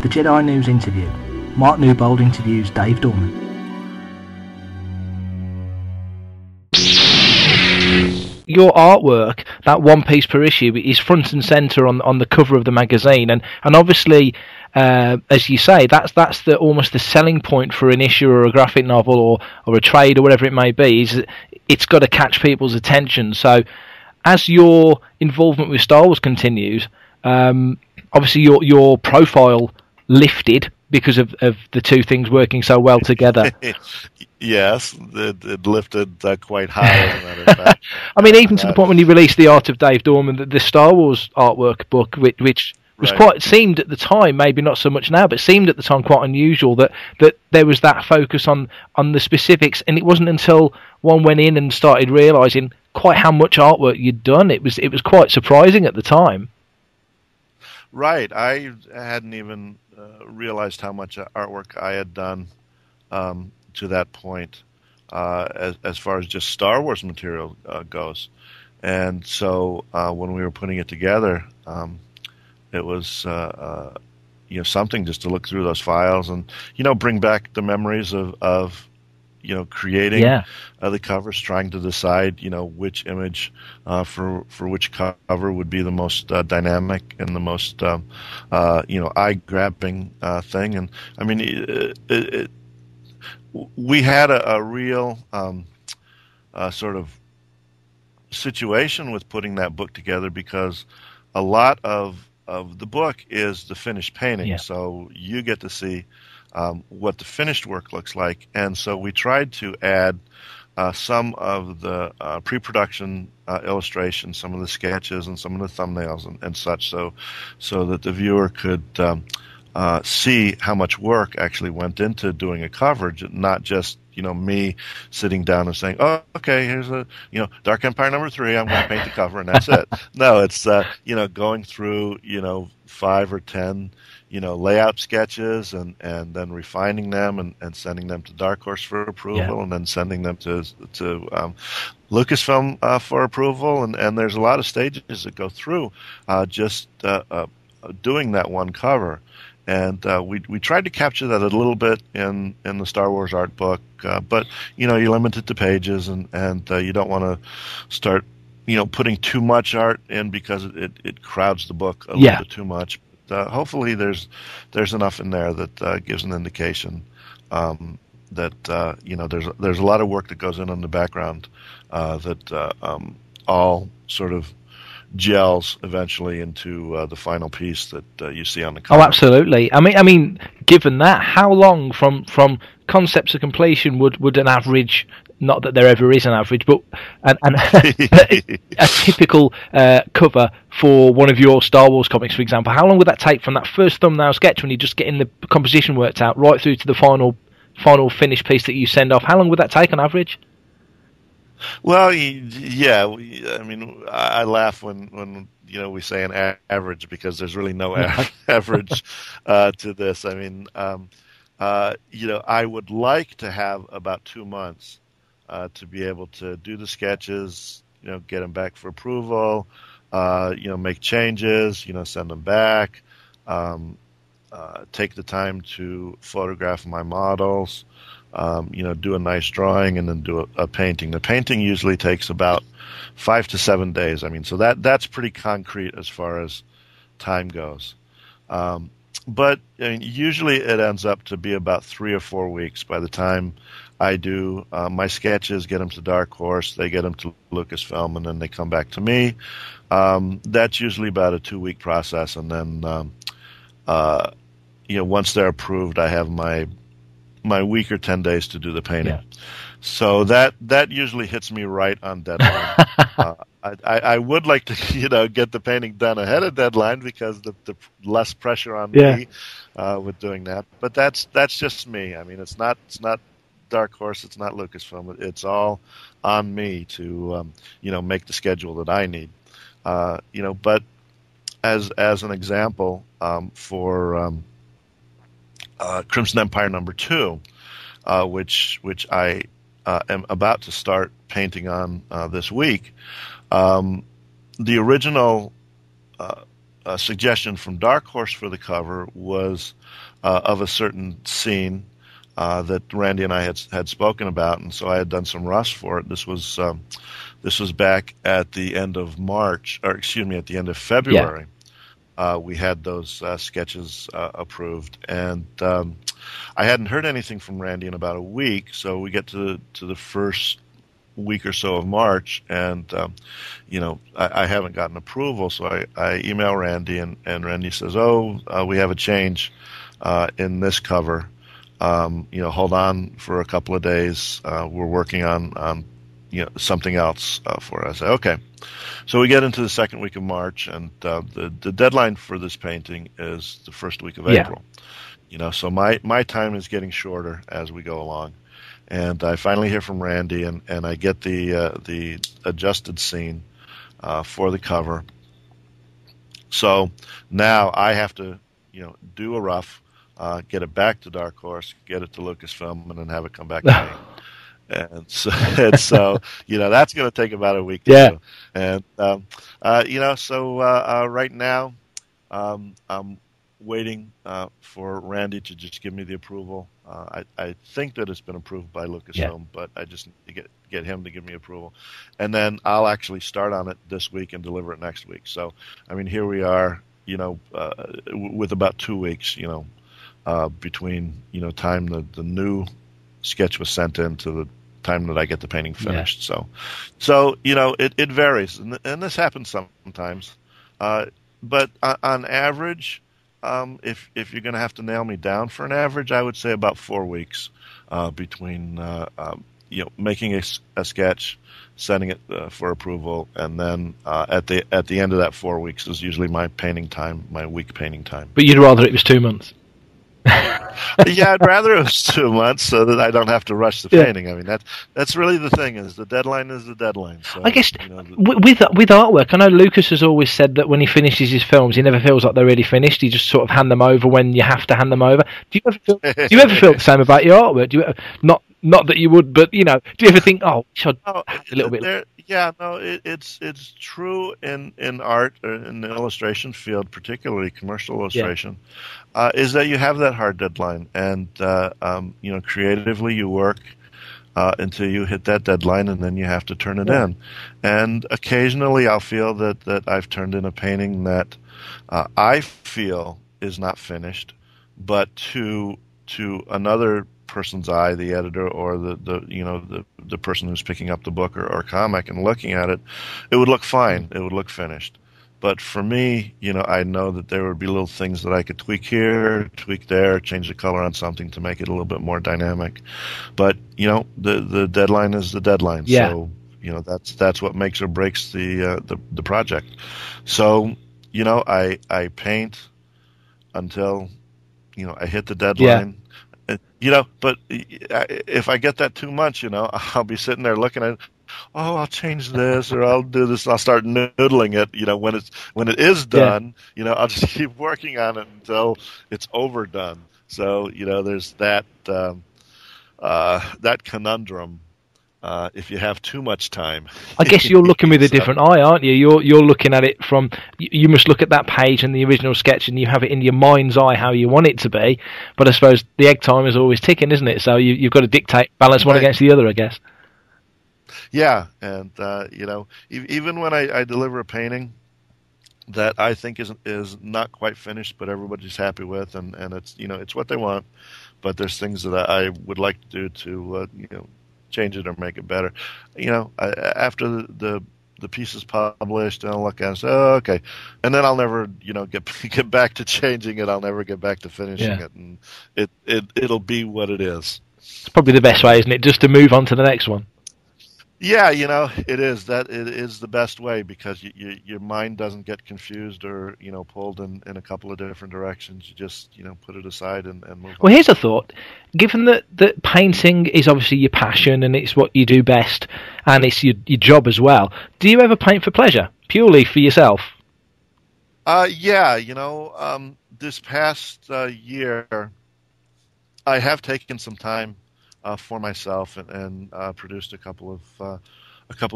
The Jedi News Interview. Mark Newbold interviews Dave Dorman. Your artwork, that one piece per issue, is front and centre on the cover of the magazine, and obviously, as you say, that's the almost the selling point for an issue or a graphic novel or a trade or whatever it may be. Is it's got to catch people's attention. So, as your involvement with Star Wars continues, obviously your profile lifted because of the two things working so well together. Yes, it lifted quite high, as a matter of fact. I mean, even to the point when you released The Art of Dave Dorman, the Star Wars artwork book, which was quite, seemed at the time, maybe not so much now, but seemed at the time quite unusual that there was that focus on the specifics, and it wasn't until one went in and started realising quite how much artwork you'd done. It was quite surprising at the time. Right, I hadn't even realized how much artwork I had done to that point, as far as just Star Wars material goes. And so when we were putting it together, it was something just to look through those files and bring back the memories of creating the covers, trying to decide which image for which cover would be the most dynamic and the most eye-grabbing thing. And I mean, we had a real sort of situation with putting that book together, because a lot of the book is the finished painting, so you get to see what the finished work looks like. And so we tried to add some of the pre-production illustrations, some of the sketches, and some of the thumbnails and such, so that the viewer could see how much work actually went into doing a coverage, not just me sitting down and saying, "Oh, okay, here's a Dark Empire #3. I'm going to paint the cover and that's it." No, it's going through 5 or 10 layout sketches and then refining them and sending them to Dark Horse for approval, and then sending them to Lucasfilm for approval, and there's a lot of stages that go through just doing that one cover. And we tried to capture that a little bit in the Star Wars art book, but you're limited to pages, and you don't want to start putting too much art in, because it crowds the book a little bit too much. Hopefully there's enough in there that gives an indication that there's a lot of work that goes in the background that all sort of gels eventually into the final piece that you see on the cover. Oh, absolutely. I mean, given that, how long from concept to completion would an average? Not that there ever is an average, but a typical cover for one of your Star Wars comics, for example, how long would that take from that first thumbnail sketch when you're just getting the composition worked out right through to the final finished piece that you send off? How long would that take on average? Well, yeah. I mean, I laugh when we say an average, because there's really no average to this. I mean, I would like to have about 2 months to be able to do the sketches, get them back for approval, make changes, send them back, take the time to photograph my models, do a nice drawing, and then do a painting. The painting usually takes about 5 to 7 days. I mean, so that's pretty concrete as far as time goes. But I mean, usually it ends up to be about 3 or 4 weeks by the time I do my sketches, get them to Dark Horse, they get them to Lucasfilm, and then they come back to me. That's usually about a 2-week process, and then once they're approved, I have my week or 10 days to do the painting. Yeah. So that usually hits me right on deadline. I would like to get the painting done ahead of deadline, because the less pressure on me with doing that. But that's just me. I mean, it's not Dark Horse, it's not Lucasfilm. It's all on me to make the schedule that I need. But as an example, for Crimson Empire #2, which I am about to start painting on this week. The original suggestion from Dark Horse for the cover was of a certain scene that Randy and I had spoken about, and so I had done some roughs for it. This was back at the end of March, or excuse me, at the end of February. We had those sketches approved, and I hadn't heard anything from Randy in about a week. So we get to the first week or so of March, and I haven't gotten approval. So I email Randy, and Randy says, "Oh, we have a change in this cover. Hold on for a couple of days. We're working on something else for us." I say, okay. So we get into the second week of March, and the deadline for this painting is the first week of April. So my time is getting shorter as we go along, and I finally hear from Randy, and I get the adjusted scene for the cover. So now I have to do a rough, get it back to Dark Horse, get it to Lucasfilm, and then have it come back to me. And so that's going to take about a week to do. And right now I'm waiting for Randy to just give me the approval. I think that it's been approved by Lucasfilm, but I just need to get him to give me approval, and then I'll actually start on it this week and deliver it next week. So I mean, here we are, with about 2 weeks, between time the new sketch was sent in to the time that I get the painting finished. So it varies, and this happens sometimes. But on average, if you're going to have to nail me down for an average, I would say about 4 weeks between making a sketch, sending it for approval, and then at the end of that 4 weeks is usually my painting time, my week painting time. But you'd rather it was 2 months. Yeah, I'd rather it was 2 months so that I don't have to rush the painting. I mean, that's really the thing, is the deadline is the deadline. So, I guess with artwork, I know Lucas has always said that when he finishes his films, he never feels like they're really finished. He just sort of hand them over when you have to hand them over. Do you ever feel the same about your artwork? Do you not that you would, but do you ever think, oh, should I a little bit? Yeah, no, it's true in art, in the illustration field, particularly commercial illustration, is that you have that hard deadline, and creatively you work until you hit that deadline, and then you have to turn it in. And occasionally I'll feel that I've turned in a painting that I feel is not finished, but to another person's eye, the editor or the person who's picking up the book or comic and looking at it, it would look fine. It would look finished. But for me, I know that there would be little things that I could tweak here, tweak there, change the color on something to make it a little bit more dynamic. But the deadline is the deadline. Yeah. So that's what makes or breaks the project. So I paint until I hit the deadline. But if I get that 2 months, I'll be sitting there looking at it. Oh, I'll change this, or I'll do this. And I'll start noodling it. When it is done, I'll just keep working on it until it's overdone. So there's that conundrum. If you have too much time, I guess you're looking with a different eye, aren't you? You're looking at it from. You must look at that page and the original sketch, and you have it in your mind's eye how you want it to be. But I suppose the egg time is always ticking, isn't it? So you've got to balance one against the other, I guess. Yeah, and even when I deliver a painting that I think is not quite finished, but everybody's happy with, and it's it's what they want, but there's things that I would like to do to change it or make it better. After the piece is published, and I'll look at it and say, oh, okay, and then I'll never get back to changing it. I'll never get back to finishing it, and it'll be what it is. It's probably the best way, isn't it? Just to move on to the next one. Yeah, it is. It is the best way, because your mind doesn't get confused or pulled in a couple of different directions. You just put it aside and move on. Well, here's a thought. Given that painting is obviously your passion and it's what you do best, and it's your job as well, do you ever paint for pleasure, purely for yourself? Yeah, this past year, I have taken some time for myself and produced a couple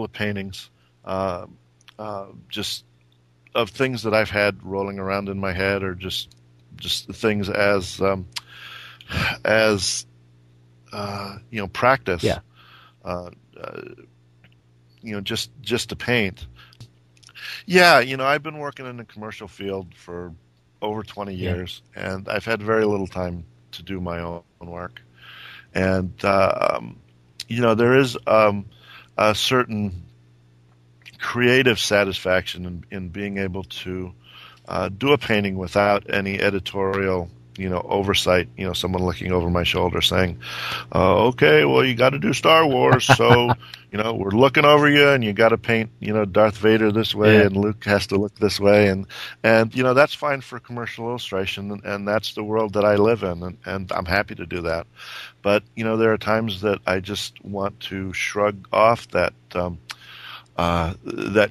of paintings, just of things that I've had rolling around in my head, or just things as practice. Yeah. Uh, just to paint. Yeah, I've been working in the commercial field for over 20 years, and I've had very little time to do my own work. And there is a certain creative satisfaction in being able to do a painting without any editorial oversight, someone looking over my shoulder saying, okay, well, you got to do Star Wars, so, we're looking over you, and you got to paint, Darth Vader this way, and Luke has to look this way, and that's fine for commercial illustration, and that's the world that I live in, and I'm happy to do that. But, there are times that I just want to shrug off that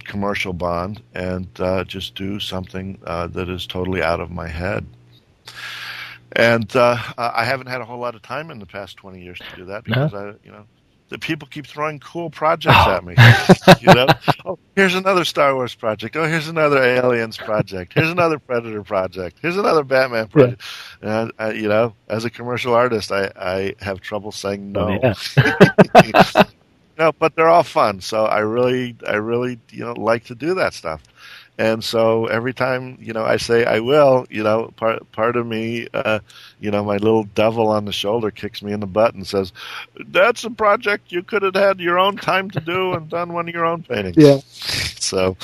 commercial bond and just do something that is totally out of my head. And I haven't had a whole lot of time in the past 20 years to do that because the people keep throwing cool projects at me. Oh, here's another Star Wars project. Oh, here's another Aliens project. Here's another Predator project. Here's another Batman project. Yeah. And as a commercial artist, I have trouble saying no. No, but they're all fun. So I really like to do that stuff. And so every time, I say I will, part of me, my little devil on the shoulder kicks me in the butt and says, that's a project you could have had your own time to do and done one of your own paintings. Yeah. So,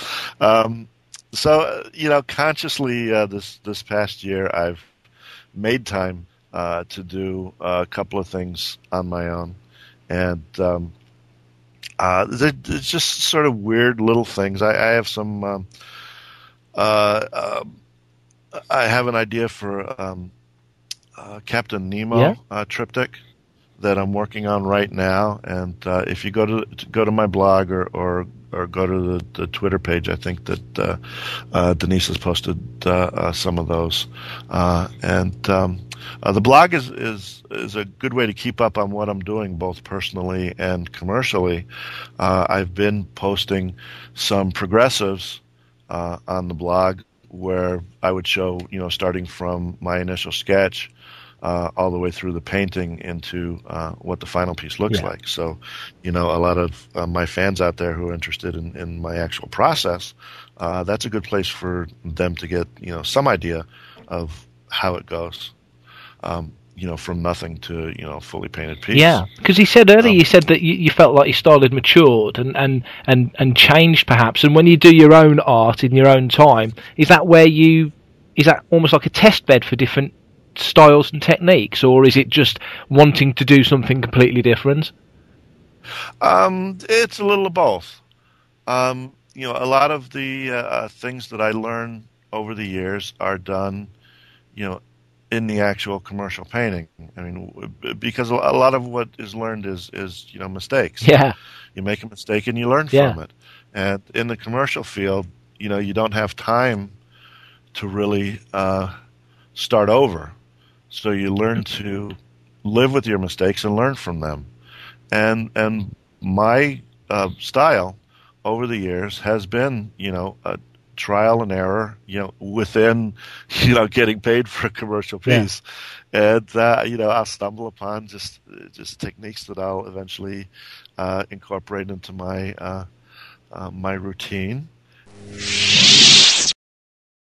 consciously, this past year, I've made time to do a couple of things on my own. And it's just sort of weird little things. I have some... I have an idea for Captain Nemo triptych that I'm working on right now, and if you go to my blog or go to the Twitter page, I think that Denise has posted some of those, and the blog is a good way to keep up on what I'm doing, both personally and commercially. I've been posting some progressives on the blog where I would show, starting from my initial sketch all the way through the painting into what the final piece looks like. So, a lot of my fans out there who are interested in my actual process, that's a good place for them to get, some idea of how it goes. From nothing to a fully painted piece. Yeah, because he said earlier, you said that you felt like your style had matured and changed perhaps. And when you do your own art in your own time, is that almost like a test bed for different styles and techniques, or is it just wanting to do something completely different? It's a little of both. A lot of the things that I learn over the years are done, in the actual commercial painting. I mean, because a lot of what is learned is mistakes. Yeah. You make a mistake and you learn from it. And in the commercial field, you don't have time to really start over. So you learn to live with your mistakes and learn from them. And my style over the years has been, a trial and error, within, getting paid for a commercial piece. And, I'll stumble upon just techniques that I'll eventually incorporate into my my routine.